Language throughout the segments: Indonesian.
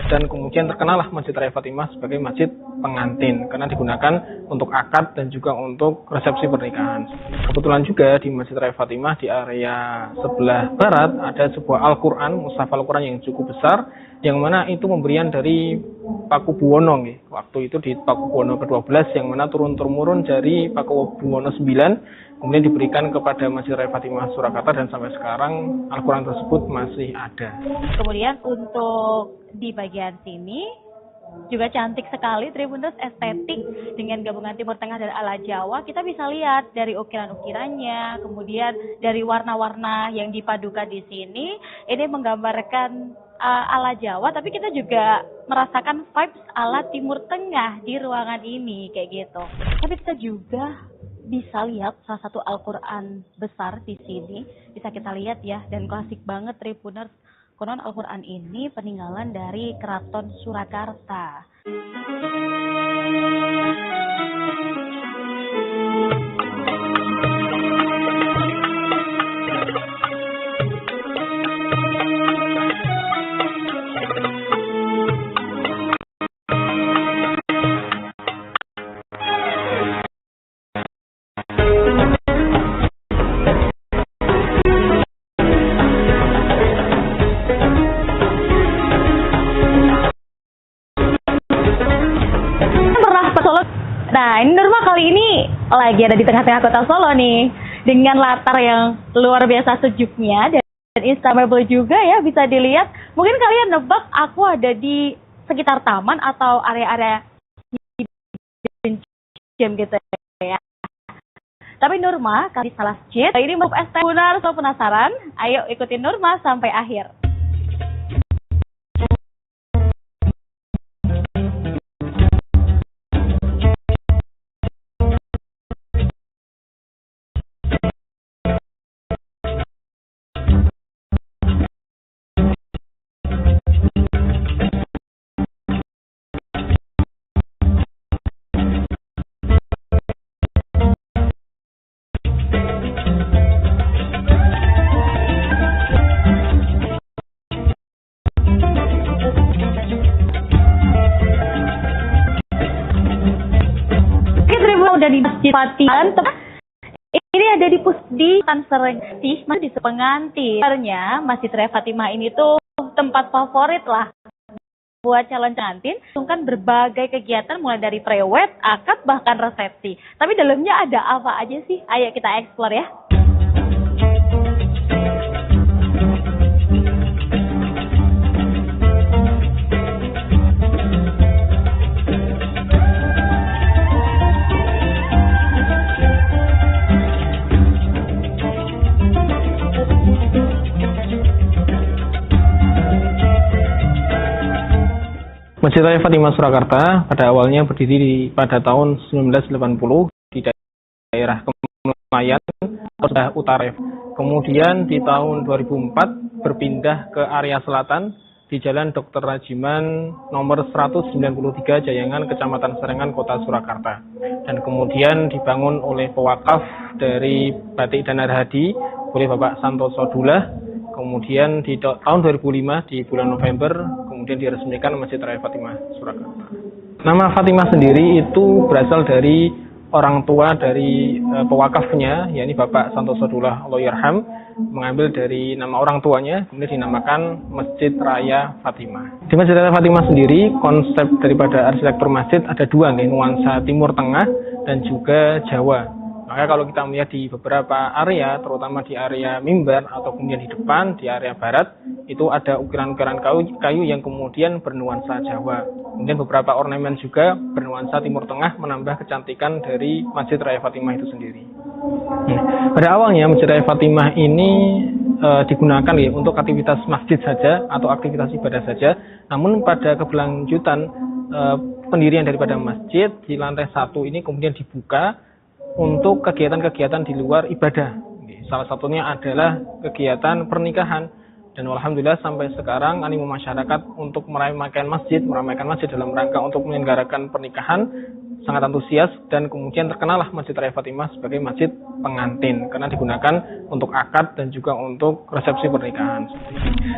dan kemudian terkenalah Masjid Raya Fatimah sebagai masjid pengantin karena digunakan untuk akad dan juga untuk resepsi pernikahan. Kebetulan juga di Masjid Raya Fatimah di area sebelah barat ada sebuah Al-Quran, mushaf Al-Quran yang cukup besar, yang mana itu pemberian dari Pakubuwono. Waktu itu di Pakubuwono ke-12 yang mana turun-temurun dari Pakubuwono 9, kemudian diberikan kepada Masjid Raya Fatimah Surakarta dan sampai sekarang Al-Quran tersebut masih ada. Kemudian untuk di bagian sini juga cantik sekali Tribuners, estetik dengan gabungan Timur Tengah dan ala Jawa. Kita bisa lihat dari ukiran-ukirannya, kemudian dari warna-warna yang dipadukan di sini. Ini menggambarkan ala Jawa, tapi kita juga merasakan vibes ala Timur Tengah di ruangan ini kayak gitu. Tapi kita juga bisa lihat salah satu Al-Quran besar di sini, bisa kita lihat ya, dan klasik banget Tribuners. Konon Al-Quran ini peninggalan dari Keraton Surakarta. Nah, ini Nurma kali ini lagi ada di tengah-tengah kota Solo nih, dengan latar yang luar biasa sejuknya dan instagramable juga ya, bisa dilihat. Mungkin kalian nebak aku ada di sekitar taman atau area-area gym gitu ya. Tapi Nurma kali salah cheat. Ini mau ST Bunar, so penasaran? Ayo ikutin Nurma sampai akhir. Di Masjid Fatimah ini ada di Pusdi Tanserengsi di pengantin. Sebenarnya Masjid Raya Fatimah ini tuh tempat favorit lah buat calon pengantin, kan berbagai kegiatan mulai dari prewed, akad bahkan resepsi. Tapi dalamnya ada apa aja sih? Ayo kita explore ya. Masjid Raya Fatimah Surakarta pada awalnya berdiri pada tahun 1980 di daerah Kemlayan, Utara. Kemudian di tahun 2004 berpindah ke area selatan di Jalan Dr. Rajiman nomor 193 Jayangan, Kecamatan Serengan, Kota Surakarta. Dan kemudian dibangun oleh pewakaf dari Batik dan Arhadi oleh Bapak Santoso Dullah. Kemudian di tahun 2005 di bulan November kemudian diresmikan Masjid Raya Fatimah Surakarta. Nama Fatimah sendiri itu berasal dari orang tua dari pewakafnya, yakni Bapak Santoso Dullah Allahyarham, mengambil dari nama orang tuanya kemudian dinamakan Masjid Raya Fatimah. Di Masjid Raya Fatimah sendiri konsep daripada arsitektur masjid ada dua nih, nuansa Timur Tengah dan juga Jawa. Maka kalau kita melihat di beberapa area, terutama di area mimbar atau kemudian di depan, di area barat, itu ada ukiran-ukiran kayu yang kemudian bernuansa Jawa. Kemudian beberapa ornamen juga bernuansa Timur Tengah, menambah kecantikan dari Masjid Raya Fatimah itu sendiri. Pada awalnya Masjid Raya Fatimah ini digunakan ya untuk aktivitas masjid saja atau aktivitas ibadah saja. Namun pada keberlanjutan pendirian daripada masjid di lantai 1 ini kemudian dibuka untuk kegiatan-kegiatan di luar ibadah. Salah satunya adalah kegiatan pernikahan. Dan alhamdulillah sampai sekarang animo masyarakat untuk meramaikan masjid dalam rangka untuk menyelenggarakan pernikahan sangat antusias, dan kemudian terkenallah Masjid Raya Fatimah sebagai masjid pengantin karena digunakan untuk akad dan juga untuk resepsi pernikahan.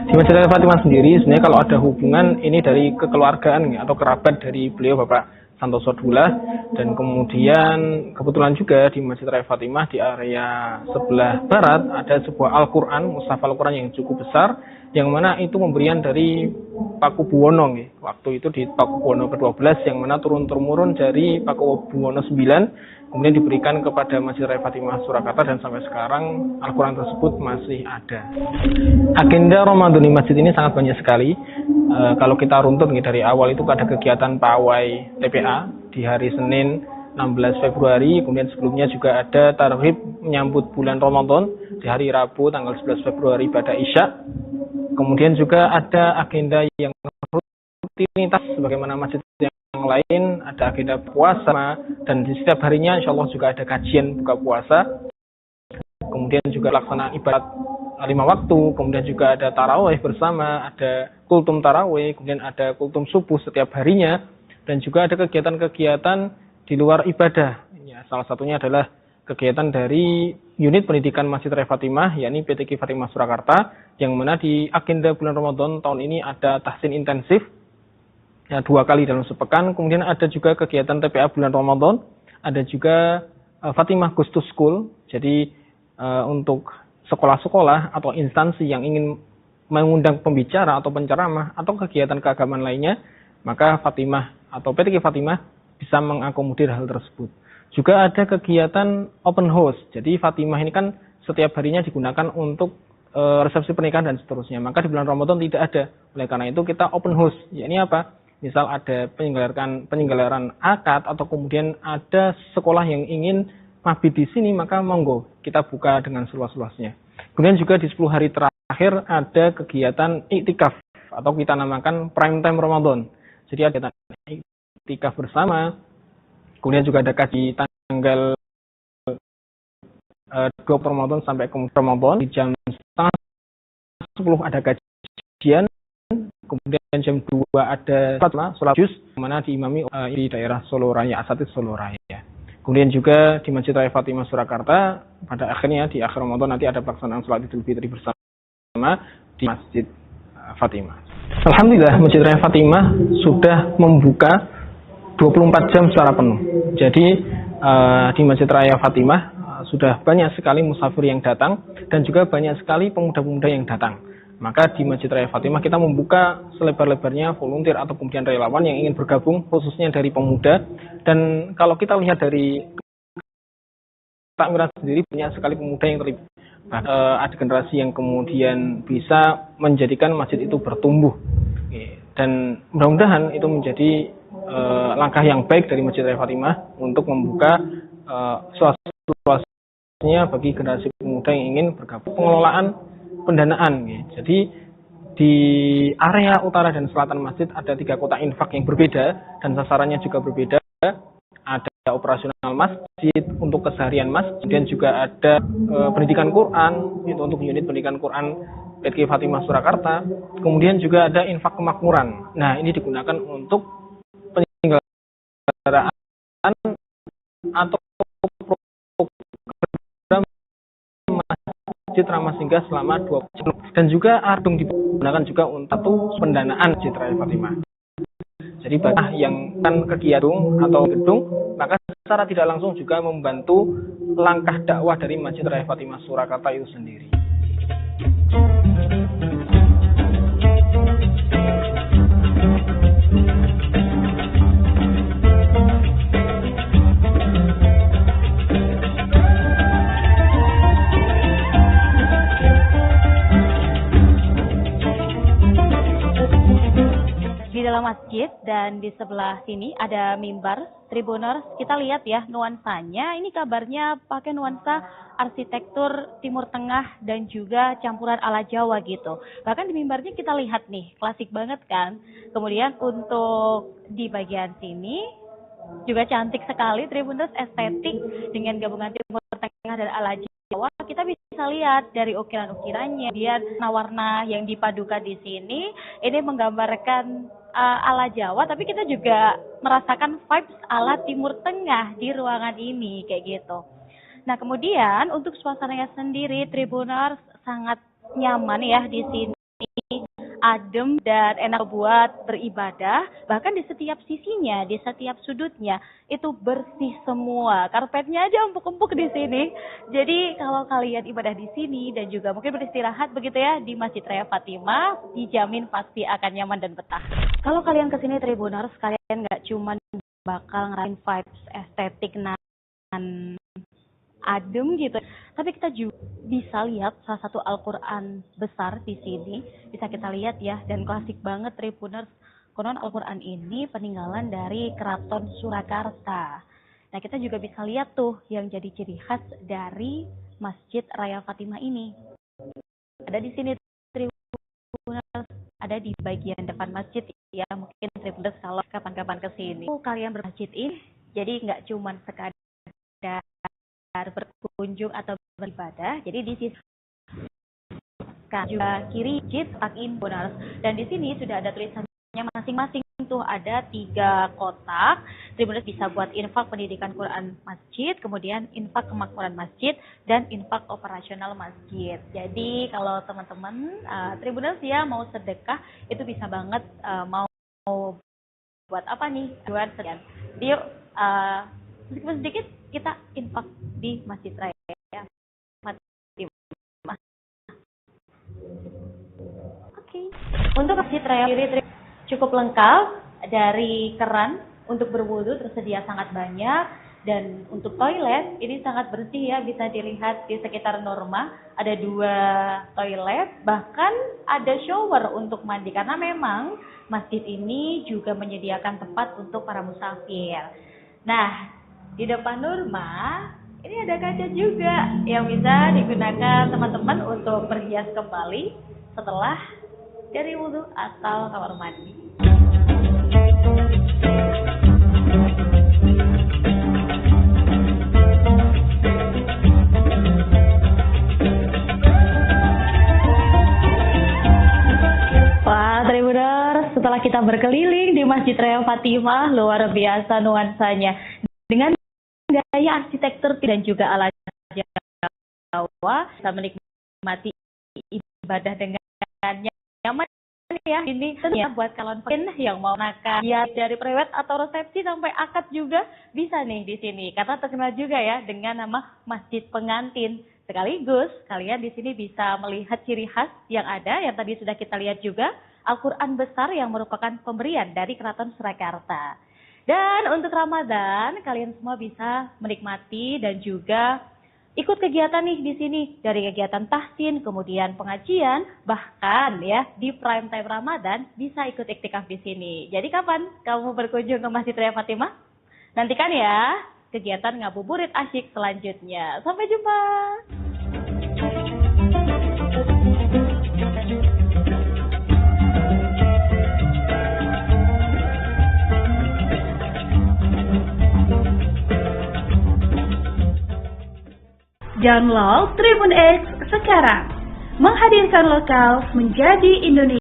Di Masjid Raya Fatimah sendiri sebenarnya kalau ada hubungan ini dari kekeluargaan atau kerabat dari beliau Bapak Santoso Dullah, dan kemudian kebetulan juga di Masjid Raya Fatimah di area sebelah barat ada sebuah Al-Quran, mushaf Al-Quran yang cukup besar, yang mana itu pemberian dari Pakubuwono waktu itu di Pakubuwono ke-12, yang mana turun-temurun dari Pakubuwono 9, kemudian diberikan kepada Masjid Raya Fatimah Surakarta, dan sampai sekarang Al-Quran tersebut masih ada. Agenda Ramadan di masjid ini sangat banyak sekali. Kalau kita runtut dari awal itu ada kegiatan pawai TPA di hari Senin 16 Februari, kemudian sebelumnya juga ada tarhib menyambut bulan Ramadan di hari Rabu tanggal 11 Februari pada Isya. Kemudian juga ada agenda yang rutinitas sebagaimana masjid yang lain, ada agenda puasa, dan di setiap harinya insya Allah juga ada kajian buka puasa. Kemudian juga pelaksanaan ibadat 5 waktu, kemudian juga ada tarawih bersama, ada kultum tarawih, kemudian ada kultum subuh setiap harinya, dan juga ada kegiatan-kegiatan di luar ibadah. Ya, salah satunya adalah kegiatan dari unit pendidikan Masjid Raya Fatimah, yakni PTK Fatimah Surakarta, yang mana di agenda bulan Ramadan tahun ini ada tahsin intensif, ya, 2 kali dalam sepekan. Kemudian ada juga kegiatan TPA bulan Ramadan, ada juga Fatimah Goes to School, jadi untuk sekolah-sekolah atau instansi yang ingin mengundang pembicara atau penceramah atau kegiatan keagamaan lainnya, maka Fatimah atau PTK Fatimah bisa mengakomodir hal tersebut. Juga ada kegiatan open house, jadi Fatimah ini kan setiap harinya digunakan untuk resepsi pernikahan dan seterusnya, maka di bulan Ramadan tidak ada. Oleh karena itu kita open house, yakni apa? Misal ada penyelenggaraan akad atau kemudian ada sekolah yang ingin mabit di sini, maka monggo kita buka dengan seluas-luasnya. Kemudian juga di 10 hari terakhir ada kegiatan iktikaf atau kita namakan prime time Ramadan. Jadi ada iktikaf bersama. Kemudian juga ada kaji tanggal 20 Ramadan sampai ke Ramadan, di jam setengah 10 ada kajian. Kemudian jam 2 ada sholat juz, mana diimami di daerah Solo Raya, Asatid Solo Raya. Kemudian juga di Masjid Raya Fatimah Surakarta, pada akhirnya di akhir Ramadan nanti ada pelaksanaan sholat Idul Fitri bersama di Masjid Fatimah. Alhamdulillah Masjid Raya Fatimah sudah membuka 24 jam secara penuh. Jadi di Masjid Raya Fatimah sudah banyak sekali musafir yang datang dan juga banyak sekali pemuda-pemuda yang datang. Maka di Masjid Raya Fatimah kita membuka selebar-lebarnya volunteer atau kemudian relawan yang ingin bergabung, khususnya dari pemuda. Dan kalau kita lihat dari takmiran sendiri, banyak sekali pemuda yang terlibat. Ada generasi yang kemudian bisa menjadikan masjid itu bertumbuh. Dan mudah-mudahan itu menjadi langkah yang baik dari Masjid Raya Fatimah untuk membuka suasana bagi generasi pemuda yang ingin bergabung. Pengelolaan pendanaan. Jadi di area utara dan selatan masjid ada 3 kotak infak yang berbeda dan sasarannya juga berbeda. Ada operasional masjid untuk keseharian masjid, kemudian juga ada pendidikan Quran, itu untuk unit pendidikan Quran PTK Fatimah Surakarta. Kemudian juga ada infak kemakmuran. Nah, ini digunakan untuk penyelenggaraan atau program Masjid Ramah Singgah selama 20 jam, dan juga ardung digunakan juga untuk pendanaan Masjid Raya Fatimah. Jadi bagi yang kan kegiatan atau gedung, maka secara tidak langsung juga membantu langkah dakwah dari Masjid Raya Fatimah Surakarta itu sendiri. Di dalam masjid dan di sebelah sini ada mimbar Tribuners. Kita lihat ya nuansanya, ini kabarnya pakai nuansa arsitektur Timur Tengah dan juga campuran ala Jawa gitu. Bahkan di mimbarnya kita lihat nih, klasik banget kan. Kemudian untuk di bagian sini juga cantik sekali, Tribuners, estetik dengan gabungan Timur Tengah dan ala Jawa. Kita bisa lihat dari ukiran-ukirannya, dia warna yang dipadukan di sini, ini menggambarkan ala Jawa, tapi kita juga merasakan vibes ala Timur Tengah di ruangan ini kayak gitu. Nah, kemudian untuk suasananya sendiri, Tribuners sangat nyaman ya di sini, adem dan enak buat beribadah. Bahkan di setiap sisinya, di setiap sudutnya itu bersih semua. Karpetnya aja empuk-empuk di sini. Jadi kalau kalian ibadah di sini dan juga mungkin beristirahat begitu ya di Masjid Raya Fatimah, dijamin pasti akan nyaman dan betah. Kalau kalian kesini Tribuners, kalian nggak cuma bakal ngerasain vibes estetik nan adem gitu, tapi kita juga bisa lihat salah satu Al-Quran besar di sini, bisa kita lihat ya, dan klasik banget Tribuners. Konon Al-Quran ini peninggalan dari Keraton Surakarta. Nah, kita juga bisa lihat tuh yang jadi ciri khas dari Masjid Raya Fatimah ini. Ada di sini Tribuners, ada di bagian depan masjid ya, mungkin Tribuners kalau kapan-kapan kesini kalian bermasjid ini, jadi nggak cuma sekadar berkunjung atau beribadah. Jadi di sini juga kiri masjid Tribuners, dan di sini sudah ada tulisannya masing-masing tuh, ada 3 kotak. Tribuners bisa buat infak pendidikan Quran masjid, kemudian infak kemakmuran masjid, dan infak operasional masjid. Jadi kalau teman-teman Tribuners ya mau sedekah itu bisa banget, mau buat apa nih buat sekian. Yuk meskipun sedikit kita infak di Masjid Raya Fatimah. Oke. Untuk Masjid Raya ini cukup lengkap, dari keran untuk berwudu tersedia sangat banyak, dan untuk toilet ini sangat bersih ya, bisa dilihat di sekitar Norma ada 2 toilet, bahkan ada shower untuk mandi karena memang masjid ini juga menyediakan tempat untuk para musafir. Nah, di depan Norma ini ada kaca juga yang bisa digunakan teman-teman untuk berhias kembali setelah dari wudhu atau kamar mandi. Wah, Tribuners, setelah kita berkeliling di Masjid Raya Fatimah, luar biasa nuansanya. Dengan gaya arsitektur dan juga ala Jawa, bisa menikmati ibadah dengan nyaman ya. Ini tentunya buat kalian yang mau makan ya, dari prewed atau resepsi sampai akad juga bisa nih di sini, karena terkenal juga ya dengan nama Masjid Pengantin. Sekaligus kalian di sini bisa melihat ciri khas yang ada yang tadi sudah kita lihat juga, Al-Quran besar yang merupakan pemberian dari Keraton Surakarta. Dan untuk Ramadan, kalian semua bisa menikmati dan juga ikut kegiatan nih di sini. Dari kegiatan tahsin, kemudian pengajian, bahkan ya di prime time Ramadan bisa ikut iktikaf di sini. Jadi kapan kamu berkunjung ke Masjid Raya Fatimah? Nantikan ya kegiatan ngabuburit asyik selanjutnya. Sampai jumpa. Download Tribun X sekarang, menghadirkan lokal menjadi Indonesia.